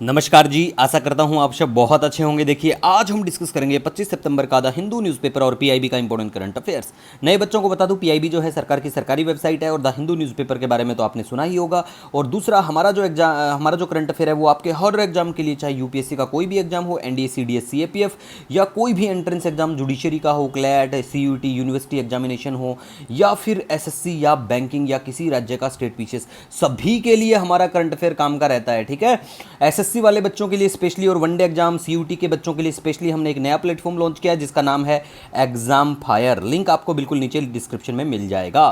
नमस्कार जी, आशा करता हूँ आप सब बहुत अच्छे होंगे। देखिए, आज हम डिस्कस करेंगे 25 सितंबर का द हिंदू न्यूज़पेपर और पीआईबी का इंपॉर्टेंट करंट अफेयर्स। नए बच्चों को बता दूं, पीआईबी जो है सरकार की सरकारी वेबसाइट है और द हिंदू न्यूज़पेपर के बारे में तो आपने सुना ही होगा। और दूसरा, हमारा जो करंट अफेयर है वो आपके हर एग्जाम के लिए, चाहे यूपीएससी का कोई भी एग्जाम हो, एनडीए, सीडीएस, सीएपीएफ या कोई भी एंट्रेंस एग्जाम, जुडिशरी का हो, क्लैट, सीयूटी, यूनिवर्सिटी एग्जामिनेशन हो या फिर एसएससी या बैंकिंग या किसी राज्य का स्टेट पीसीएस, सभी के लिए हमारा करंट अफेयर काम का रहता है। ठीक है, एसएससी वाले बच्चों के लिए स्पेशली और वनडे एग्जाम, सीयूटी के बच्चों के लिए स्पेशली हमने एक नया प्लेटफॉर्म लॉन्च किया है जिसका नाम है एग्जाम फायर। लिंक आपको बिल्कुल नीचे डिस्क्रिप्शन में मिल जाएगा।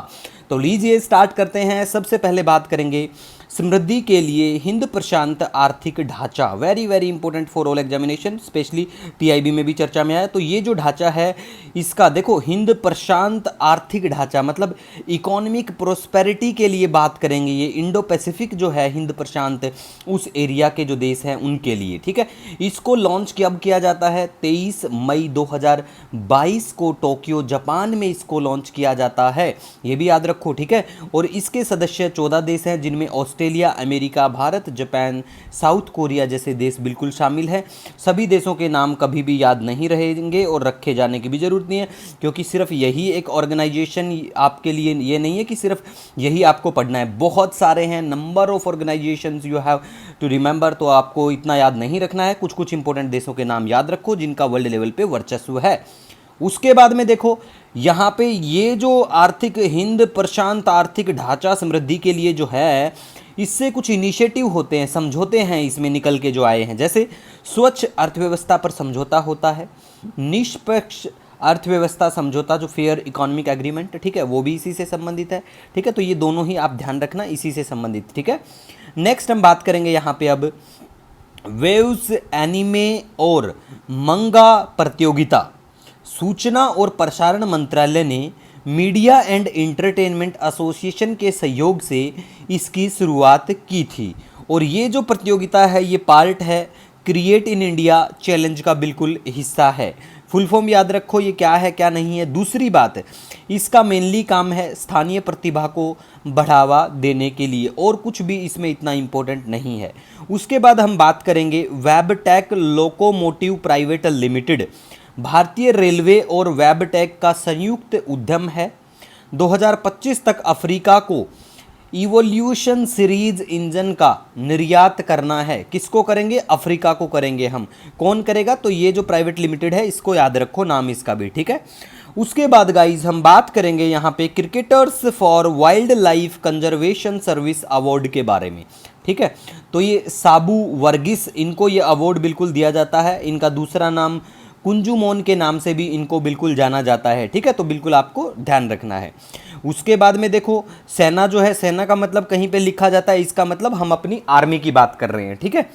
तो लीजिए स्टार्ट करते हैं। सबसे पहले बात करेंगे समृद्धि के लिए हिंद प्रशांत आर्थिक ढांचा। Very very important for all examination, specially PIB में भी चर्चा में आया। तो ये जो ढांचा है इसका देखो, हिंद प्रशांत आर्थिक ढांचा मतलब इकोनॉमिक प्रोस्पेरिटी के लिए बात करेंगे। ये इंडो पैसिफिक जो है, हिंद प्रशांत उस एरिया के जो देश हैं उनके लिए। ठीक है, इसको लॉन्च कब किया जाता है? 23 मई 2022 को टोक्यो जापान में इसको लॉन्च किया जाता है, ये भी याद रखो। ठीक है, और इसके सदस्य 14 देश हैं जिनमें Australia, America, Bharat, Japan, south Korea जैसे देश बिल्कुल शामिल हैं। सभी देशों के नाम कभी भी याद नहीं रहेंगे और रखे जाने की भी जरूरत नहीं है, क्योंकि सिर्फ यही एक ऑर्गेनाइजेशन आपके लिए ये नहीं है कि सिर्फ यही आपको पढ़ना है। बहुत सारे हैं, number of organisations you have to remember. तो आपको इतना याद नहीं रखना है, कुछ कुछ इंपॉर्टेंट देशों के नाम याद रखो जिनका वर्ल्ड लेवल पे वर्चस्व है। उसके बाद में देखो, यहाँ पे ये जो आर्थिक हिंद प्रशांत आर्थिक ढांचा समृद्धि के लिए जो है, इससे कुछ इनिशिएटिव होते हैं, समझौते हैं इसमें निकल के जो आए हैं। जैसे स्वच्छ अर्थव्यवस्था पर समझौता होता है, निष्पक्ष अर्थव्यवस्था समझौता जो फेयर इकोनॉमिक एग्रीमेंट, ठीक है, वो भी इसी से संबंधित है। ठीक है, तो ये दोनों ही आप ध्यान रखना, इसी से संबंधित। ठीक है, नेक्स्ट हम बात करेंगे यहाँ पे अब वेव्स एनिमे और मंगा प्रतियोगिता। सूचना और प्रसारण मंत्रालय ने मीडिया एंड एंटरटेनमेंट एसोसिएशन के सहयोग से इसकी शुरुआत की थी। और ये जो प्रतियोगिता है ये पार्ट है क्रिएट इन इंडिया चैलेंज का, बिल्कुल हिस्सा है। फुल फॉर्म याद रखो ये क्या है क्या नहीं है। दूसरी बात, इसका मेनली काम है स्थानीय प्रतिभा को बढ़ावा देने के लिए, और कुछ भी इसमें इतना इम्पोर्टेंट नहीं है। उसके बाद हम बात करेंगे वेबटेक लोकोमोटिव प्राइवेट लिमिटेड, भारतीय रेलवे और वेबटेक का संयुक्त उद्यम है। 2025 तक अफ्रीका को इवोल्यूशन सीरीज इंजन का निर्यात करना है। किसको करेंगे? अफ्रीका को करेंगे हम। कौन करेगा? तो ये जो प्राइवेट लिमिटेड है, इसको याद रखो नाम इसका भी। ठीक है, उसके बाद गाइज हम बात करेंगे यहाँ पे cricketers for wild life conservation service award के बारे में। ठीक है, तो ये साबू वर्गीस, इनको ये अवार्ड बिल्कुल दिया जाता है। इनका दूसरा नाम कुंजुमोन के नाम से भी इनको बिल्कुल जाना जाता है। ठीक है, तो बिल्कुल आपको ध्यान रखना है। उसके बाद में देखो, सेना जो है, सेना का मतलब कहीं पे लिखा जाता है, इसका मतलब हम अपनी आर्मी की बात कर रहे हैं। ठीक है,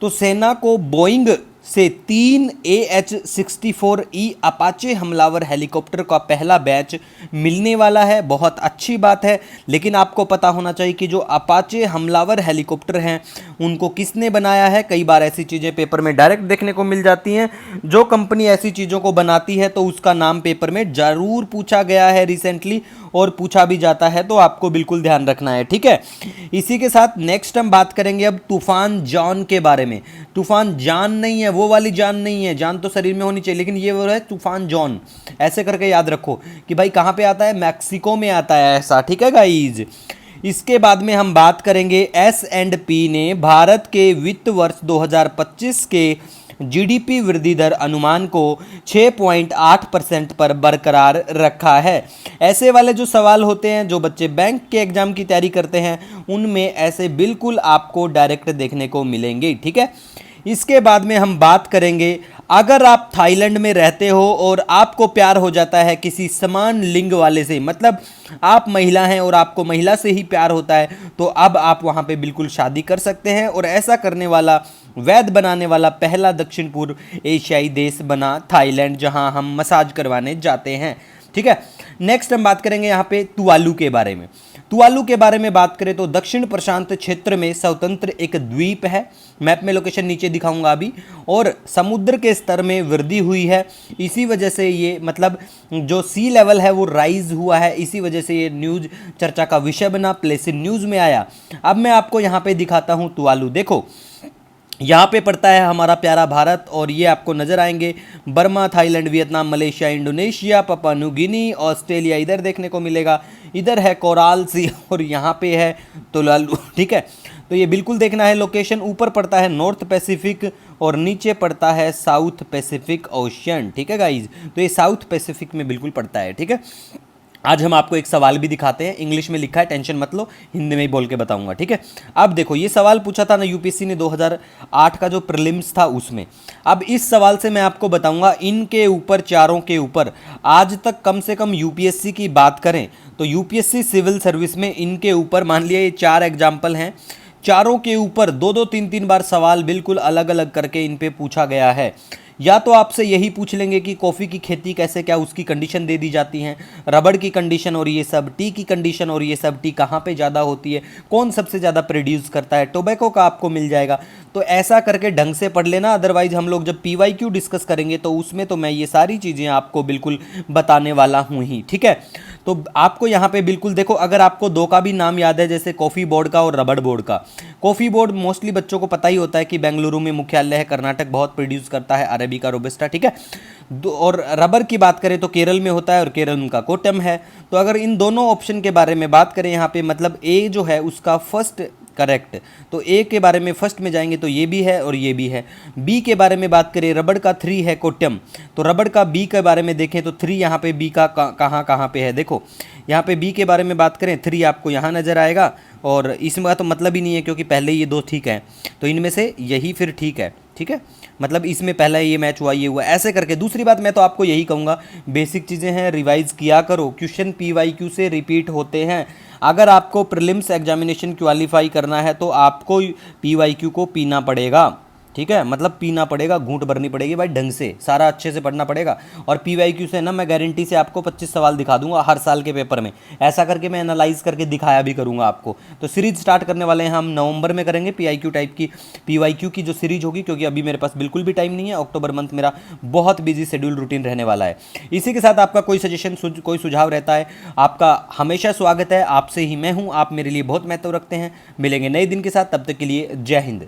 तो सेना को बोइंग से 3 AH-64E अपाचे हमलावर हेलीकॉप्टर का पहला बैच मिलने वाला है। बहुत अच्छी बात है, लेकिन आपको पता होना चाहिए कि जो अपाचे हमलावर हेलीकॉप्टर हैं उनको किसने बनाया है। कई बार ऐसी चीज़ें पेपर में डायरेक्ट देखने को मिल जाती हैं। जो कंपनी ऐसी चीज़ों को बनाती है तो उसका नाम पेपर में ज़रूर पूछा गया है रिसेंटली, और पूछा भी जाता है, तो आपको बिल्कुल ध्यान रखना है। ठीक है, इसी के साथ नेक्स्ट हम बात करेंगे अब तूफान जॉन के बारे में। तूफान जान नहीं है, वो वाली जान नहीं है, जान तो शरीर में होनी चाहिए, लेकिन ये वो है तूफान जॉन। ऐसे करके याद रखो कि भाई कहाँ पे आता है, मैक्सिको में आता है ऐसा। ठीक है गाइज, इसके बाद में हम बात करेंगे S&P ने भारत के वित्त वर्ष 2025 के जीडीपी वृद्धि दर अनुमान को 6.8% पर बरकरार रखा है। ऐसे वाले जो सवाल होते हैं, जो बच्चे बैंक के एग्जाम की तैयारी करते हैं, उनमें ऐसे बिल्कुल आपको डायरेक्ट देखने को मिलेंगे। ठीक है, इसके बाद में हम बात करेंगे, अगर आप थाईलैंड में रहते हो और आपको प्यार हो जाता है किसी समान लिंग वाले से, मतलब आप महिला हैं और आपको महिला से ही प्यार होता है, तो अब आप वहाँ पे बिल्कुल शादी कर सकते हैं। और ऐसा करने वाला, वैध बनाने वाला पहला दक्षिण पूर्व एशियाई देश बना थाईलैंड, जहाँ हम मसाज करवाने जाते हैं। ठीक है, नेक्स्ट हम बात करेंगे यहाँ पे तुवालू के बारे में। तुवालू के बारे में बात करें तो दक्षिण प्रशांत क्षेत्र में स्वतंत्र एक द्वीप है। मैप में लोकेशन नीचे दिखाऊंगा अभी। और समुद्र के स्तर में वृद्धि हुई है, इसी वजह से ये, मतलब जो सी लेवल है वो राइज हुआ है, इसी वजह से ये न्यूज़ चर्चा का विषय बना, प्लेस इन न्यूज़ में आया। अब मैं आपको यहाँ पे दिखाता हूँ तुवालू। देखो, यहाँ पे पड़ता है हमारा प्यारा भारत, और ये आपको नजर आएंगे Burma, Thailand, Vietnam, Malaysia, Indonesia, Papua New Guinea, Australia इधर देखने को मिलेगा, इधर है कोराल सी और यहाँ पे है तुलालू। ठीक है, तो ये बिल्कुल देखना है लोकेशन। ऊपर पड़ता है नॉर्थ पैसिफिक और नीचे पड़ता है साउथ पैसिफिक ओशियन। ठीक है गाइज, तो ये साउथ पैसिफिक में बिल्कुल पड़ता है। ठीक है, आज हम आपको एक सवाल भी दिखाते हैं, इंग्लिश में लिखा है, टेंशन मत लो, हिंदी में ही बोल के बताऊंगा। ठीक है, अब देखो ये सवाल पूछा था ना यूपीएससी ने 2008 का जो प्रीलिम्स था उसमें। अब इस सवाल से मैं आपको बताऊंगा इनके ऊपर, चारों के ऊपर आज तक कम से कम यूपीएससी की बात करें तो यूपीएससी सिविल सर्विस में इनके ऊपर मान लिया ये 4 एग्जाम्पल हैं, चारों के ऊपर 2-2 3-3 बार सवाल बिल्कुल अलग अलग करके इन पे पूछा गया है। या तो आपसे यही पूछ लेंगे कि कॉफ़ी की खेती कैसे, क्या उसकी कंडीशन दे दी जाती हैं, रबड़ की कंडीशन और ये सब, टी की कंडीशन और ये सब, टी कहाँ पे ज़्यादा होती है, कौन सबसे ज़्यादा प्रोड्यूस करता है, टोबैको का आपको मिल जाएगा। तो ऐसा करके ढंग से पढ़ लेना, अदरवाइज हम लोग जब पीवाईक्यू डिस्कस करेंगे तो उसमें तो मैं ये सारी चीज़ें आपको बिल्कुल बताने वाला हूँ ही। ठीक है, तो आपको यहाँ पे बिल्कुल देखो, अगर आपको 2 का भी नाम याद है, जैसे कॉफ़ी बोर्ड का और रबड़ बोर्ड का। कॉफ़ी बोर्ड मोस्टली बच्चों को पता ही होता है कि बेंगलुरु में मुख्यालय है, कर्नाटक बहुत प्रोड्यूस करता है अरेबिका रोबस्टा। ठीक है, और रबर की बात करें तो केरल में होता है और केरल उनका कोटम है। तो अगर इन दोनों ऑप्शन के बारे में बात करें यहाँ पे, मतलब ए जो है उसका फर्स्ट करेक्ट, तो ए के बारे में फर्स्ट में जाएंगे तो ये भी है और ये भी है। बी के बारे में बात करें, रबड़ का 3 है कोट्यम, तो रबड़ का बी के बारे में देखें तो 3 यहाँ पे बी का कहाँ कहाँ पे है, देखो यहाँ पे बी के बारे में बात करें 3 आपको यहाँ नज़र आएगा, और इसमें तो मतलब ही नहीं है क्योंकि पहले ये 2 ठीक है, तो इनमें से यही फिर ठीक है। ठीक है, मतलब इसमें पहला ये मैच हुआ, ये हुआ, ऐसे करके। दूसरी बात मैं तो आपको यही कहूँगा, बेसिक चीज़ें हैं, रिवाइज किया करो, क्वेश्चन पीवाईक्यू से रिपीट होते हैं। अगर आपको प्रीलिम्स एग्जामिनेशन क्वालिफाई करना है तो आपको पीवाईक्यू को पीना पड़ेगा। ठीक है, मतलब पीना पड़ेगा, घूंट भरनी पड़ेगी भाई, ढंग से सारा अच्छे से पढ़ना पड़ेगा। और पीवाईक्यू से ना मैं गारंटी से आपको 25 सवाल दिखा दूंगा हर साल के पेपर में, ऐसा करके मैं एनालाइज करके दिखाया भी करूंगा आपको। तो सीरीज स्टार्ट करने वाले हैं हम, नवंबर में करेंगे पीआईक्यू टाइप की, पीवाईक्यू की जो सीरीज होगी, क्योंकि अभी मेरे पास बिल्कुल भी टाइम नहीं है, अक्टूबर मंथ मेरा बहुत बिजी शेड्यूल रूटीन रहने वाला है। इसी के साथ आपका कोई सजेशन, कोई सुझाव रहता है, आपका हमेशा स्वागत है, आपसे ही मैं हूँ, आप मेरे लिए बहुत महत्व रखते हैं। मिलेंगे नए दिन के साथ, तब तक के लिए जय हिंद।